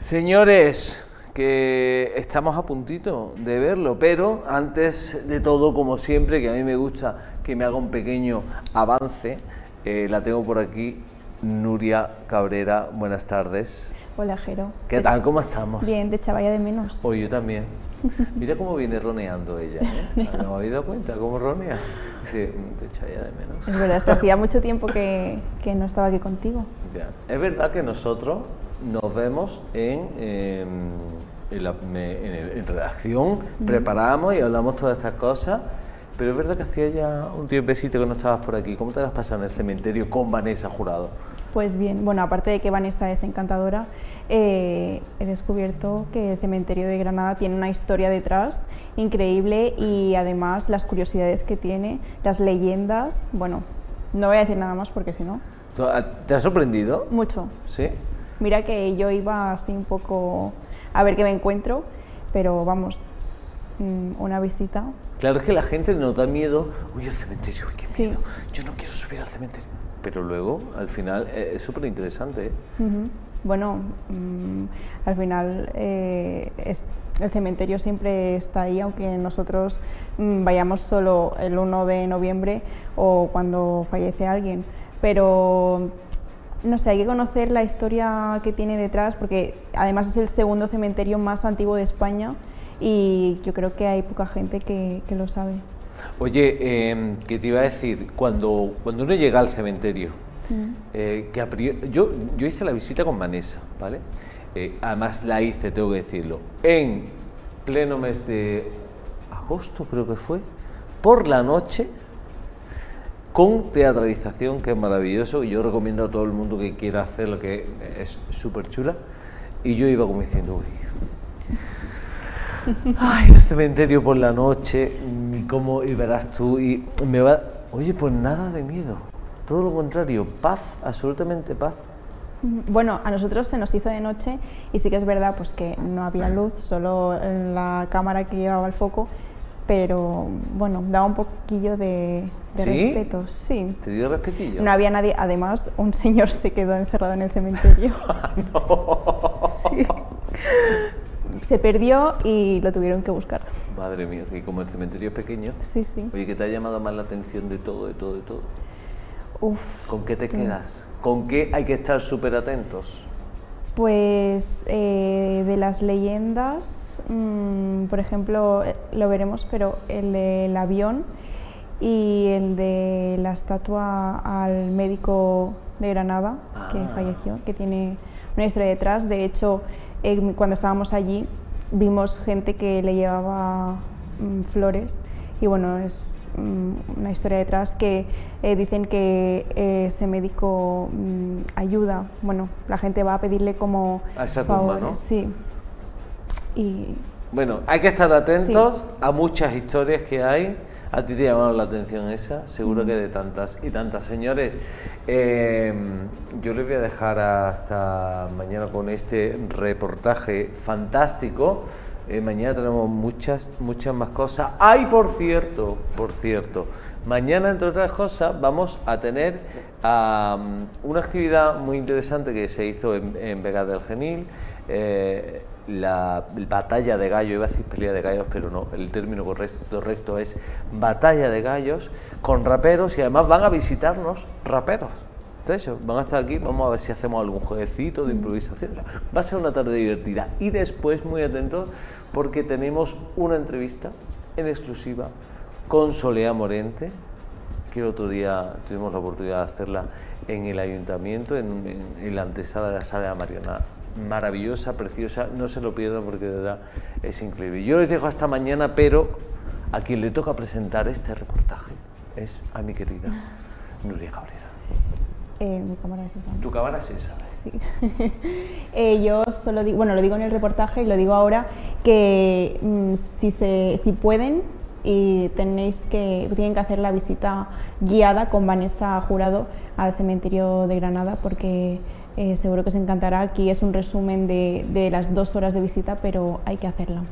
Señores, que estamos a puntito de verlo, pero antes de todo, como siempre, que a mí me gusta que me haga un pequeño avance, la tengo por aquí, Nuria Cabrera. Buenas tardes. Hola, Jero. ¿Qué tal? ¿Cómo estamos? Bien, te echaba ya de menos. Hoy yo también. Mira cómo viene roneando ella, ¿eh? ¿No habéis dado cuenta cómo ronea? Sí, te echaba ya de menos. Es verdad, es que hacía mucho tiempo que no estaba aquí contigo. Ya. Es verdad que nosotros nos vemos en redacción, preparamos y hablamos todas estas cosas, pero es verdad que hacía ya un tiempecito que no estabas por aquí. ¿Cómo te las pasado en el cementerio con Vanessa Jurado? Pues bien, bueno, aparte de que Vanessa es encantadora, he descubierto que el cementerio de Granada tiene una historia detrás increíble y además las curiosidades que tiene, las leyendas. Bueno, no voy a decir nada más porque si no... ¿Te ha sorprendido? Mucho. ¿Sí? Mira que yo iba así un poco a ver qué me encuentro, pero vamos, una visita. Claro, es que la gente nos da miedo. Uy, el cementerio, uy, qué miedo. Sí. Yo no quiero subir al cementerio. Pero luego, al final, es súper interesante, ¿eh? Bueno, al final el cementerio siempre está ahí, aunque nosotros vayamos solo el 1 de noviembre o cuando fallece alguien. Pero, no sé, hay que conocer la historia que tiene detrás, porque además es el segundo cementerio más antiguo de España y yo creo que hay poca gente que lo sabe. Oye, ¿qué te iba a decir? Cuando uno llega al cementerio, yo hice la visita con Vanessa, ¿vale? Además la hice, tengo que decirlo, en pleno mes de agosto, creo que fue, por la noche, con teatralización, que es maravilloso, y yo recomiendo a todo el mundo que quiera hacerlo, que es súper chula, y yo iba como diciendo, uy, ay, el cementerio por la noche, y verás tú, y me va... Oye, pues nada de miedo, todo lo contrario, paz, absolutamente paz. Bueno, a nosotros se nos hizo de noche y sí que es verdad pues que no había luz, solo en la cámara que llevaba el foco, pero bueno, daba un poquillo de ¿Sí? respeto. Sí. ¿Te dio respetillo? No había nadie, además un señor se quedó encerrado en el cementerio. No. Sí. Se perdió y lo tuvieron que buscar. Madre mía, que como el cementerio es pequeño. Sí, sí. Oye, ¿qué te ha llamado más la atención de todo? Uf. ¿Con qué te quedas? ¿Con qué hay que estar súper atentos? Pues de las leyendas, por ejemplo, lo veremos, pero el del avión y el de la estatua al médico de Granada que falleció, que tiene una historia detrás. De hecho, cuando estábamos allí vimos gente que le llevaba flores y bueno, es una historia detrás que dicen que ese médico ayuda, bueno, la gente va a pedirle como a esa favores, tumba, ¿no? sí. Y bueno, hay que estar atentos a muchas historias que hay. A ti te llamaron la atención esa, seguro que de tantas y tantas. Señores, yo les voy a dejar hasta mañana con este reportaje fantástico. Mañana tenemos muchas más cosas. ¡Ay, por cierto! Mañana, entre otras cosas, vamos a tener una actividad muy interesante que se hizo en Vega del Genil. La batalla de gallos, iba a decir pelea de gallos, pero no, el término correcto es batalla de gallos, con raperos, y además van a visitarnos raperos. Entonces, van a estar aquí, vamos a ver si hacemos algún jueguecito de improvisación. Va a ser una tarde divertida. Y después, muy atentos, porque tenemos una entrevista en exclusiva con Soleá Morente, que el otro día tuvimos la oportunidad de hacerla en el ayuntamiento, en la antesala de la Sala de Mariana. Maravillosa, preciosa, no se lo pierdan porque de verdad es increíble. Yo les dejo hasta mañana, pero a quien le toca presentar este reportaje es a mi querida Nuria Cabrera. Mi cámara es esa. ¿Tu cámara es esa? Sí. Yo solo digo, bueno, lo digo en el reportaje y lo digo ahora, que si pueden y tienen que hacer la visita guiada con Vanessa Jurado al cementerio de Granada, porque seguro que os encantará. Aquí es un resumen de las 2 horas de visita, pero hay que hacerla.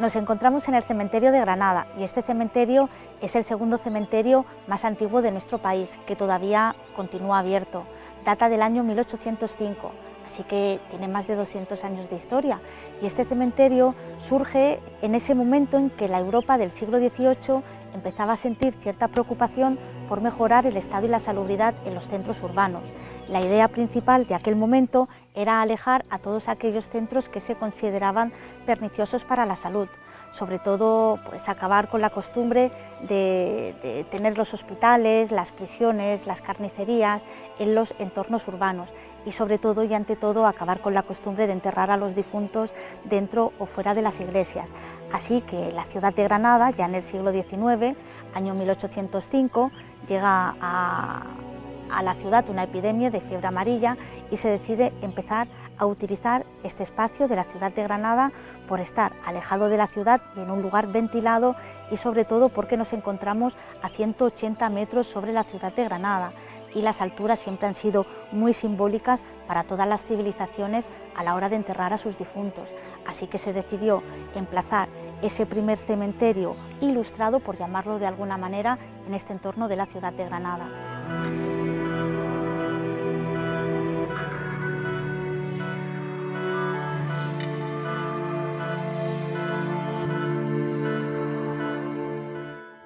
Nos encontramos en el cementerio de Granada y este cementerio es el segundo cementerio más antiguo de nuestro país, que todavía continúa abierto. Data del año 1805, así que tiene más de 200 años de historia. Y este cementerio surge en ese momento en que la Europa del siglo XVIII empezaba a sentir cierta preocupación por mejorar el estado y la salubridad en los centros urbanos. La idea principal de aquel momento era alejar a todos aquellos centros que se consideraban perniciosos para la salud, sobre todo pues acabar con la costumbre de tener los hospitales, las prisiones, las carnicerías en los entornos urbanos y sobre todo y ante todo acabar con la costumbre de enterrar a los difuntos dentro o fuera de las iglesias. Así que la ciudad de Granada, ya en el siglo XIX, año 1805, llega a la ciudad una epidemia de fiebre amarilla y se decide empezar a utilizar este espacio de la ciudad de Granada por estar alejado de la ciudad y en un lugar ventilado y sobre todo porque nos encontramos a 180 metros sobre la ciudad de Granada y las alturas siempre han sido muy simbólicas para todas las civilizaciones a la hora de enterrar a sus difuntos. Así que se decidió emplazar ese primer cementerio ilustrado, por llamarlo de alguna manera, en este entorno de la ciudad de Granada.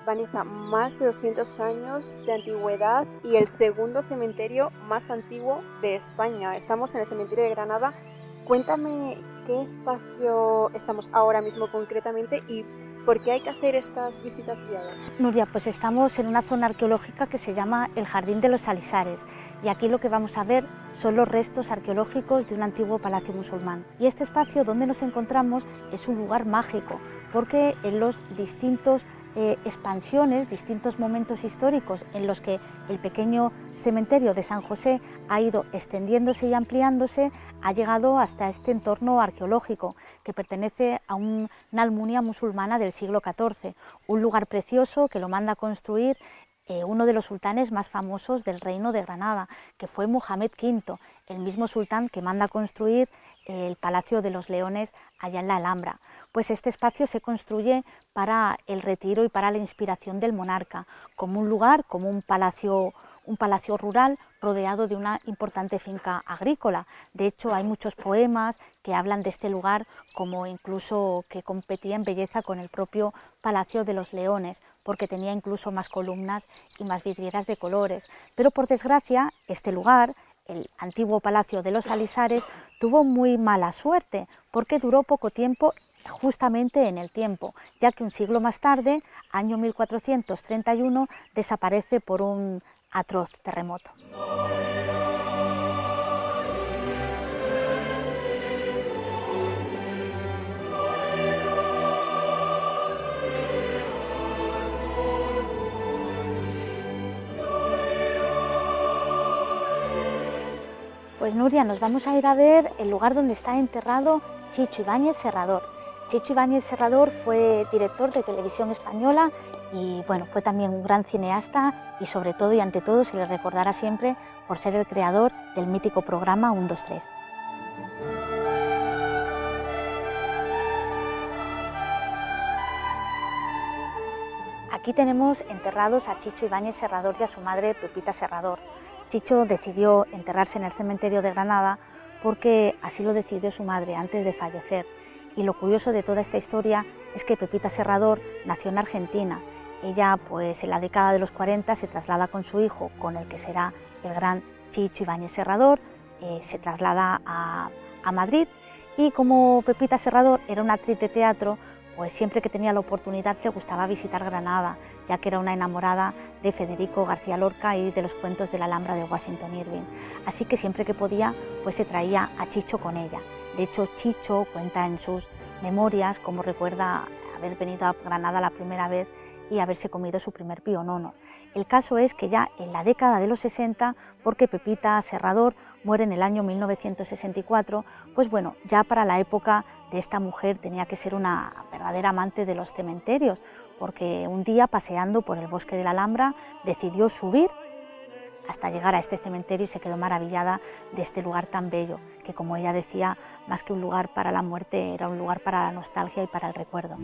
Vanessa, más de 200 años de antigüedad y el segundo cementerio más antiguo de España. Estamos en el cementerio de Granada. Cuéntame qué espacio estamos ahora mismo concretamente y por qué hay que hacer estas visitas guiadas. Nuria, pues estamos en una zona arqueológica que se llama el Jardín de los Salisares y aquí lo que vamos a ver son los restos arqueológicos de un antiguo palacio musulmán. Y este espacio donde nos encontramos es un lugar mágico porque en los distintos expansiones, distintos momentos históricos en los que el pequeño cementerio de San José ha ido extendiéndose y ampliándose, ha llegado hasta este entorno arqueológico que pertenece a una almunia musulmana del siglo XIV, un lugar precioso que lo manda a construir uno de los sultanes más famosos del reino de Granada, que fue Mohamed V, el mismo sultán que manda a construir el Palacio de los Leones allá en la Alhambra. Pues este espacio se construye para el retiro y para la inspiración del monarca, como un lugar, como un palacio rural rodeado de una importante finca agrícola. De hecho, hay muchos poemas que hablan de este lugar, como incluso que competía en belleza con el propio Palacio de los Leones, porque tenía incluso más columnas y más vidrieras de colores. Pero por desgracia, este lugar, el antiguo Palacio de los Salisares, tuvo muy mala suerte, porque duró poco tiempo justamente en el tiempo, ya que un siglo más tarde, año 1431, desaparece por un atroz terremoto. Pues Nuria, nos vamos a ir a ver el lugar donde está enterrado Chicho Ibáñez Serrador. Chicho Ibáñez Serrador fue director de Televisión Española y bueno, fue también un gran cineasta y sobre todo y ante todo se le recordará siempre por ser el creador del mítico programa 1, 2, 3. Aquí tenemos enterrados a Chicho Ibáñez Serrador y a su madre Pepita Serrador. Chicho decidió enterrarse en el cementerio de Granada porque así lo decidió su madre antes de fallecer. Y lo curioso de toda esta historia es que Pepita Serrador nació en Argentina. Ella, pues en la década de los 40, se traslada con su hijo, con el que será el gran Chicho Ibáñez Serrador, se traslada a Madrid y como Pepita Serrador era una actriz de teatro, pues siempre que tenía la oportunidad le gustaba visitar Granada, ya que era una enamorada de Federico García Lorca y de los cuentos de la Alhambra de Washington Irving. Así que siempre que podía, pues se traía a Chicho con ella. De hecho, Chicho cuenta en sus memorias cómo recuerda haber venido a Granada la primera vez y haberse comido su primer pionono. El caso es que ya en la década de los 60, porque Pepita Serrador muere en el año 1964, pues bueno, ya para la época de esta mujer tenía que ser una verdadera amante de los cementerios, porque un día paseando por el bosque de la Alhambra decidió subir hasta llegar a este cementerio y se quedó maravillada de este lugar tan bello, que como ella decía, más que un lugar para la muerte, era un lugar para la nostalgia y para el recuerdo.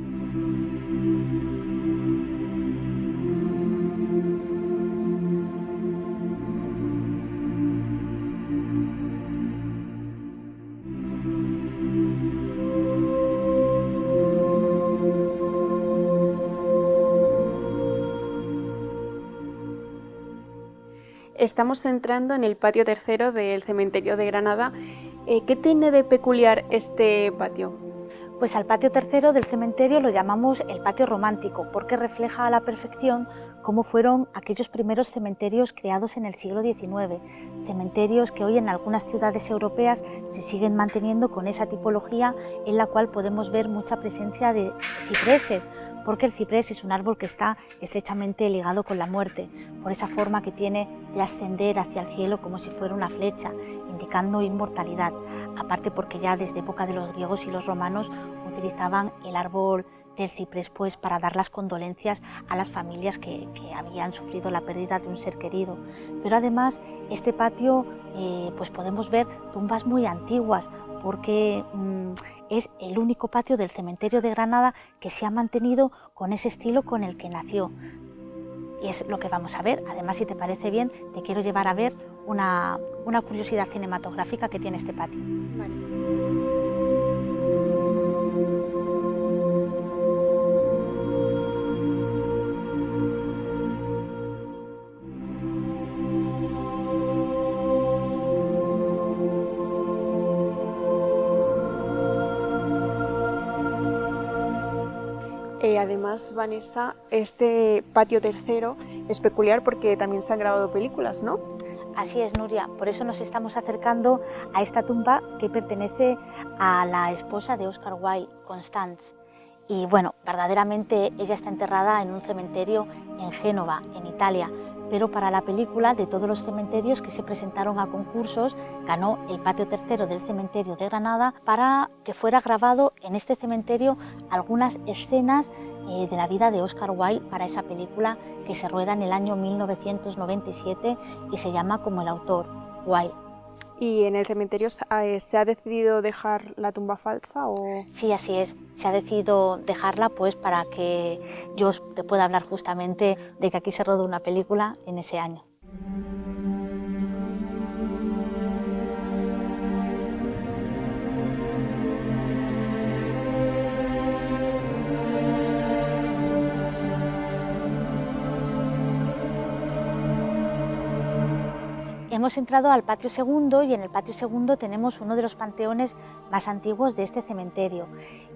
Estamos entrando en el patio tercero del cementerio de Granada. ¿Qué tiene de peculiar este patio? Pues al patio tercero del cementerio lo llamamos el patio romántico, porque refleja a la perfección cómo fueron aquellos primeros cementerios creados en el siglo XIX, cementerios que hoy en algunas ciudades europeas se siguen manteniendo con esa tipología, en la cual podemos ver mucha presencia de cipreses, porque el ciprés es un árbol que está estrechamente ligado con la muerte, por esa forma que tiene de ascender hacia el cielo como si fuera una flecha, indicando inmortalidad, aparte porque ya desde época de los griegos y los romanos utilizaban el árbol del ciprés pues para dar las condolencias a las familias que habían sufrido la pérdida de un ser querido. Pero además este patio pues podemos ver tumbas muy antiguas, porque es el único patio del cementerio de Granada que se ha mantenido con ese estilo con el que nació. Y es lo que vamos a ver. Además, si te parece bien, te quiero llevar a ver una curiosidad cinematográfica que tiene este patio. Vale. Además, Vanessa, este patio tercero es peculiar porque también se han grabado películas, ¿no? Así es, Nuria, por eso nos estamos acercando a esta tumba que pertenece a la esposa de Oscar Wilde, Constance. Y bueno, verdaderamente ella está enterrada en un cementerio en Génova, en Italia, pero para la película, de todos los cementerios que se presentaron a concursos, ganó el patio tercero del cementerio de Granada para que fuera grabado en este cementerio algunas escenas de la vida de Oscar Wilde para esa película que se rueda en el año 1997 y se llama como el autor, Wilde. ¿Y en el cementerio se ha decidido dejar la tumba falsa? ¿O? Sí, así es. Se ha decidido dejarla pues para que yo te pueda hablar justamente de que aquí se rodó una película en ese año. Hemos entrado al patio segundo y en el patio segundo tenemos uno de los panteones más antiguos de este cementerio.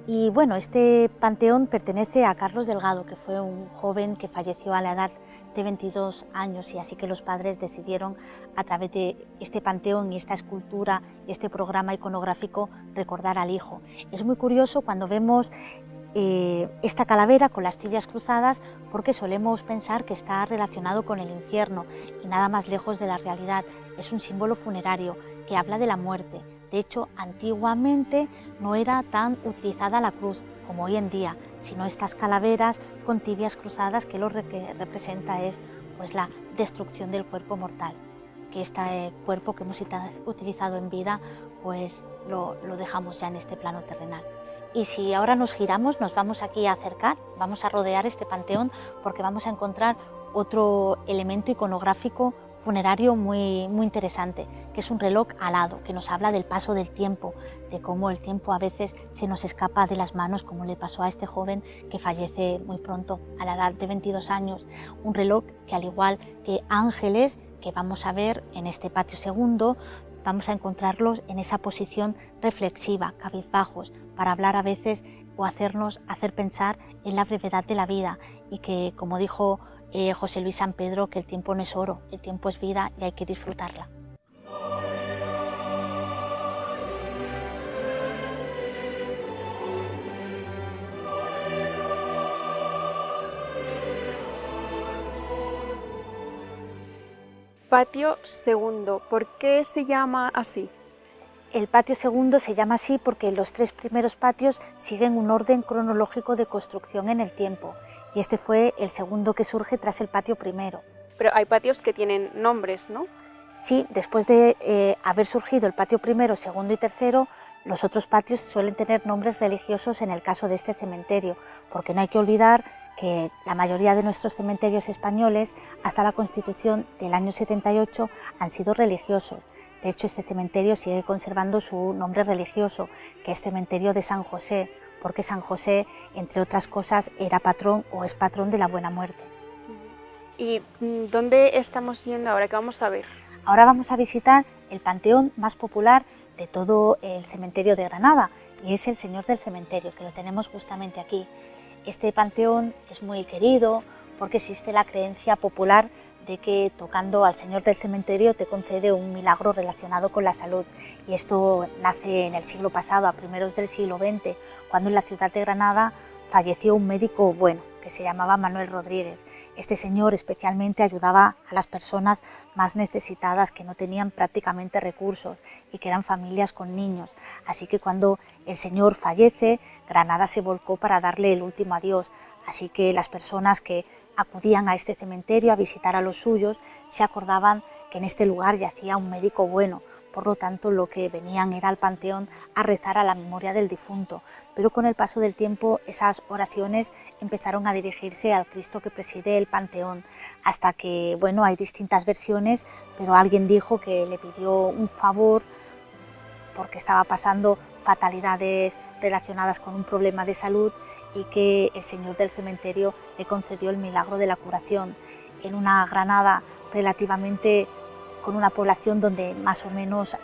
Y bueno, este panteón pertenece a Carlos Delgado, que fue un joven que falleció a la edad de 22 años y así que los padres decidieron a través de este panteón y esta escultura y este programa iconográfico recordar al hijo. Es muy curioso cuando vemos esta calavera con las tibias cruzadas porque solemos pensar que está relacionado con el infierno y nada más lejos de la realidad. Es un símbolo funerario que habla de la muerte. De hecho, antiguamente no era tan utilizada la cruz como hoy en día, sino estas calaveras con tibias cruzadas que lo que representa es pues, la destrucción del cuerpo mortal, que este cuerpo que hemos utilizado en vida pues lo dejamos ya en este plano terrenal. Y si ahora nos giramos, nos vamos aquí a acercar, vamos a rodear este panteón porque vamos a encontrar otro elemento iconográfico funerario muy interesante, que es un reloj alado, que nos habla del paso del tiempo, de cómo el tiempo a veces se nos escapa de las manos, como le pasó a este joven que fallece muy pronto, a la edad de 22 años. Un reloj que, al igual que ángeles, que vamos a ver en este patio segundo, vamos a encontrarlos en esa posición reflexiva, cabizbajos, para hablar a veces o hacer pensar en la brevedad de la vida y que, como dijo José Luis San Pedro, que el tiempo no es oro, el tiempo es vida y hay que disfrutarla. Patio segundo, ¿por qué se llama así? El patio segundo se llama así porque los tres primeros patios siguen un orden cronológico de construcción en el tiempo y este fue el segundo que surge tras el patio primero. Pero hay patios que tienen nombres, ¿no? Sí, después de haber surgido el patio primero, segundo y tercero, los otros patios suelen tener nombres religiosos en el caso de este cementerio, porque no hay que olvidar que la mayoría de nuestros cementerios españoles, hasta la Constitución del año 78, han sido religiosos. De hecho, este cementerio sigue conservando su nombre religioso, que es Cementerio de San José, porque San José, entre otras cosas, era patrón o es patrón de la buena muerte. ¿Y dónde estamos yendo ahora? ¿Qué vamos a ver? Ahora vamos a visitar el panteón más popular de todo el cementerio de Granada, y es el Señor del Cementerio, que lo tenemos justamente aquí. Este panteón es muy querido porque existe la creencia popular de que tocando al Señor del Cementerio te concede un milagro relacionado con la salud, y esto nace en el siglo pasado, a primeros del siglo XX, cuando en la ciudad de Granada falleció un médico bueno, que se llamaba Manuel Rodríguez. Este señor especialmente ayudaba a las personas más necesitadas, que no tenían prácticamente recursos y que eran familias con niños. Así que cuando el señor fallece, Granada se volcó para darle el último adiós. Así que las personas que acudían a este cementerio a visitar a los suyos se acordaban que en este lugar yacía un médico bueno. Por lo tanto, lo que venían era al panteón a rezar a la memoria del difunto. Pero con el paso del tiempo, esas oraciones empezaron a dirigirse al Cristo que preside el panteón, hasta que, bueno, hay distintas versiones, pero alguien dijo que le pidió un favor porque estaba pasando fatalidades relacionadas con un problema de salud, y que el Señor del Cementerio le concedió el milagro de la curación. En una Granada relativamente con una población donde más o menos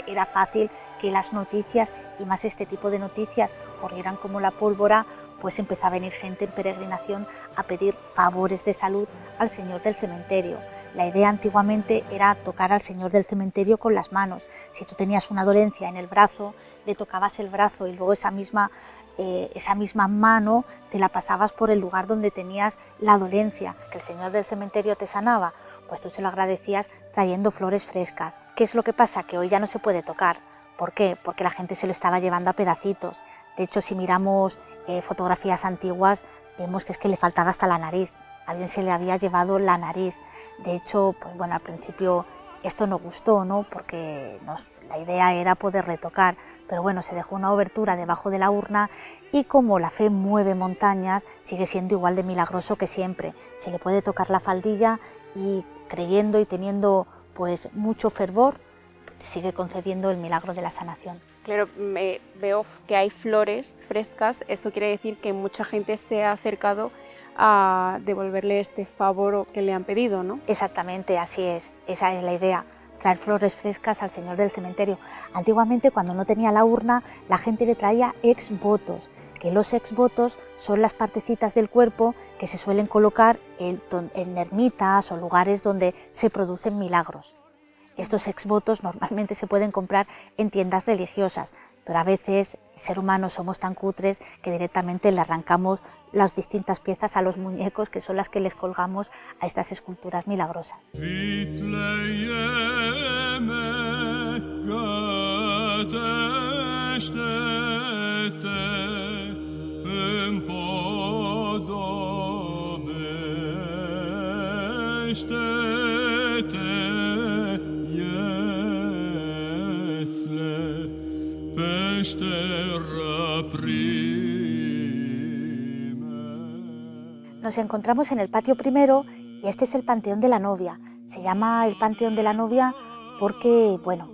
era fácil que las noticias, y más este tipo de noticias, corrieran como la pólvora, pues empezó a venir gente en peregrinación a pedir favores de salud al Señor del Cementerio. La idea antiguamente era tocar al Señor del Cementerio con las manos. Si tú tenías una dolencia en el brazo, le tocabas el brazo y luego esa misma mano te la pasabas por el lugar donde tenías la dolencia, que el Señor del Cementerio te sanaba. Pues tú se lo agradecías trayendo flores frescas. ¿Qué es lo que pasa? Que hoy ya no se puede tocar. ¿Por qué? Porque la gente se lo estaba llevando a pedacitos. De hecho, si miramos fotografías antiguas, vemos que es que le faltaba hasta la nariz. A alguien se le había llevado la nariz. De hecho, pues bueno, al principio esto no gustó, ¿no? Porque la idea era poder retocar. Pero bueno, se dejó una obertura debajo de la urna, y como la fe mueve montañas, sigue siendo igual de milagroso que siempre. Se le puede tocar la faldilla y, creyendo y teniendo pues mucho fervor, sigue concediendo el milagro de la sanación. Claro, veo que hay flores frescas, eso quiere decir que mucha gente se ha acercado a devolverle este favor que le han pedido, ¿no? Exactamente, así es, esa es la idea. Traer flores frescas al Señor del Cementerio. Antiguamente, cuando no tenía la urna, la gente le traía exvotos, que los exvotos son las partecitas del cuerpo que se suelen colocar en ermitas o lugares donde se producen milagros. Estos exvotos normalmente se pueden comprar en tiendas religiosas, pero a veces el ser humano somos tan cutres que directamente le arrancamos las distintas piezas a los muñecos, que son las que les colgamos a estas esculturas milagrosas. Nos encontramos en el patio primero, y este es el Panteón de la Novia. Se llama el Panteón de la Novia porque, bueno,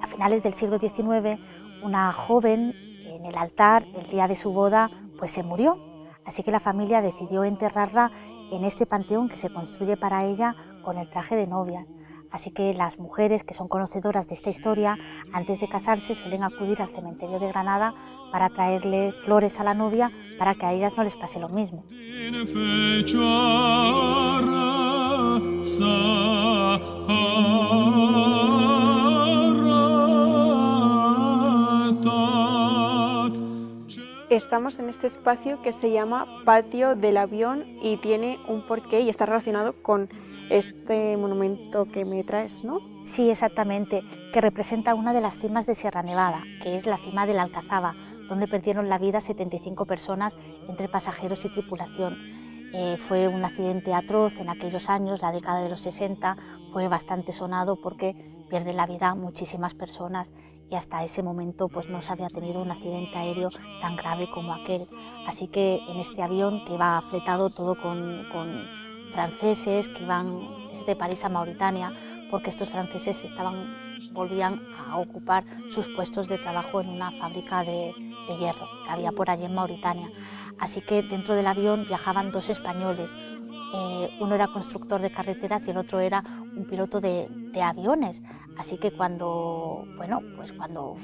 a finales del siglo XIX, una joven en el altar, el día de su boda, pues se murió. Así que la familia decidió enterrarla en este panteón que se construye para ella con el traje de novia. Así que las mujeres que son conocedoras de esta historia, antes de casarse, suelen acudir al cementerio de Granada para traerle flores a la novia, para que a ellas no les pase lo mismo. Estamos en este espacio que se llama Patio del Avión y tiene un porqué y está relacionado con este monumento que me traes, ¿no? Sí, exactamente, que representa una de las cimas de Sierra Nevada, que es la cima de la Alcazaba, donde perdieron la vida 75 personas entre pasajeros y tripulación. Fue un accidente atroz en aquellos años, la década de los 60, fue bastante sonado porque pierden la vida muchísimas personas y hasta ese momento pues no se había tenido un accidente aéreo tan grave como aquel. Así que en este avión, que iba fletado todo con franceses que iban desde París a Mauritania, porque estos franceses volvían a ocupar sus puestos de trabajo en una fábrica de hierro que había por allí en Mauritania. Así que dentro del avión viajaban dos españoles, uno era constructor de carreteras y el otro era un piloto de aviones. Así que cuando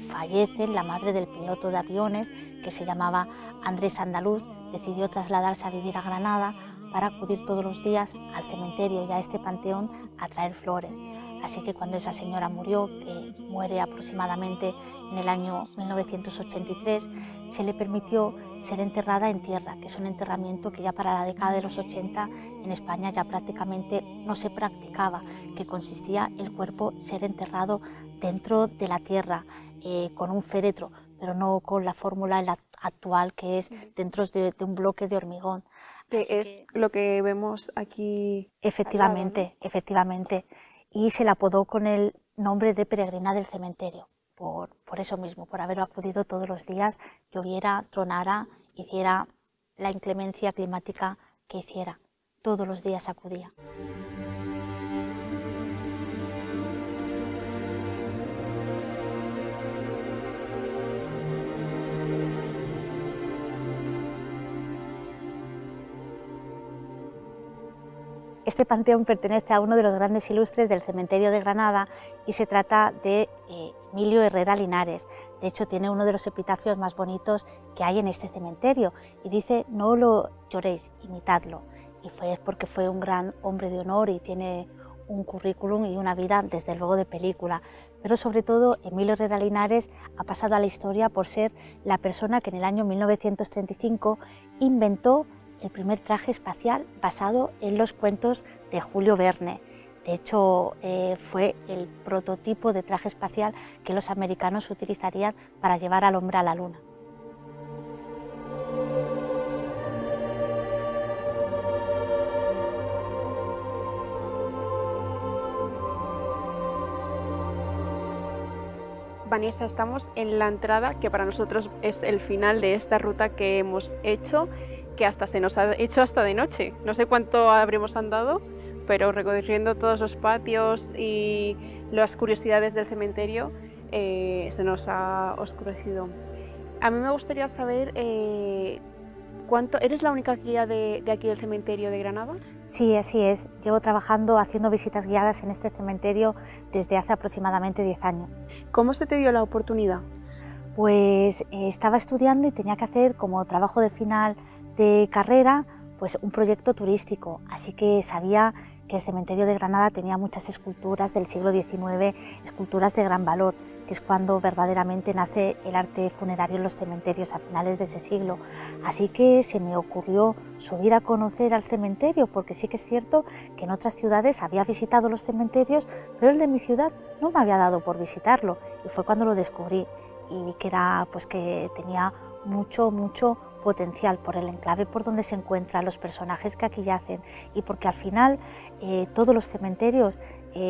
fallecen, la madre del piloto de aviones, que se llamaba Andrés Andaluz, decidió trasladarse a vivir a Granada para acudir todos los días al cementerio y a este panteón a traer flores. Así que cuando esa señora murió, que muere aproximadamente en el año 1983, se le permitió ser enterrada en tierra, que es un enterramiento que ya para la década de los 80 en España ya prácticamente no se practicaba, que consistía el cuerpo ser enterrado dentro de la tierra, con un féretro, pero no con la fórmula actual, que es dentro de un bloque de hormigón. Que es lo que vemos aquí. Efectivamente, al lado, ¿no? efectivamente. Y se le apodó con el nombre de peregrina del cementerio, por eso mismo, por haber acudido todos los días, lloviera, tronara, hiciera la inclemencia climática que hiciera, todos los días acudía. Este panteón pertenece a uno de los grandes ilustres del cementerio de Granada y se trata de Emilio Herrera Linares. De hecho, tiene uno de los epitafios más bonitos que hay en este cementerio y dice: no lo lloréis, imitadlo. Y fue porque fue un gran hombre de honor y tiene un currículum y una vida desde luego de película. Pero sobre todo Emilio Herrera Linares ha pasado a la historia por ser la persona que en el año 1935 inventó el primer traje espacial basado en los cuentos de Julio Verne. De hecho, fue el prototipo de traje espacial que los americanos utilizarían para llevar al hombre a la luna. Vanessa, estamos en la entrada, que para nosotros es el final de esta ruta que hemos hecho, que hasta se nos ha hecho hasta de noche. No sé cuánto habremos andado, pero recorriendo todos los patios y las curiosidades del cementerio, se nos ha oscurecido. A mí me gustaría saber, ¿eres la única guía de aquí del cementerio de Granada? Sí, así es. Llevo trabajando haciendo visitas guiadas en este cementerio desde hace aproximadamente 10 años. ¿Cómo se te dio la oportunidad? Pues estaba estudiando y tenía que hacer como trabajo de final de carrera pues un proyecto turístico, así que sabía que el cementerio de Granada tenía muchas esculturas del siglo XIX, esculturas de gran valor, que es cuando verdaderamente nace el arte funerario en los cementerios a finales de ese siglo. Así que se me ocurrió subir a conocer al cementerio, porque sí que es cierto que en otras ciudades había visitado los cementerios, pero el de mi ciudad no me había dado por visitarlo, y fue cuando lo descubrí y vi que que tenía mucho potencial por el enclave por donde se encuentran, los personajes que aquí yacen, y porque al final todos los cementerios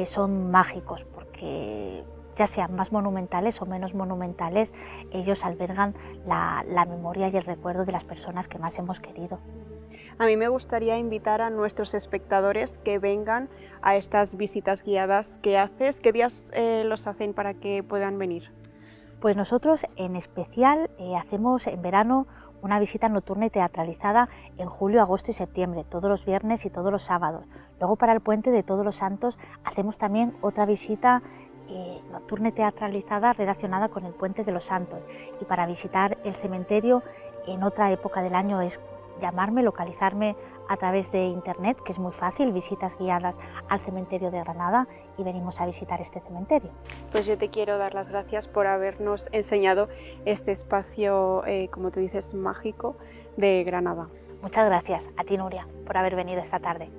son mágicos, porque ya sean más monumentales o menos monumentales, ellos albergan la memoria y el recuerdo de las personas que más hemos querido. A mí me gustaría invitar a nuestros espectadores que vengan a estas visitas guiadas que haces. ¿Qué días los hacen para que puedan venir? Pues nosotros en especial hacemos en verano una visita nocturna y teatralizada en julio, agosto y septiembre, todos los viernes y todos los sábados. Luego para el puente de Todos los Santos hacemos también otra visita nocturna y teatralizada relacionada con el puente de los Santos. Y para visitar el cementerio en otra época del año es llamarme, localizarme a través de internet, que es muy fácil, visitas guiadas al cementerio de Granada, y venimos a visitar este cementerio. Pues yo te quiero dar las gracias por habernos enseñado este espacio, como tú dices, mágico de Granada. Muchas gracias a ti, Nuria, por haber venido esta tarde.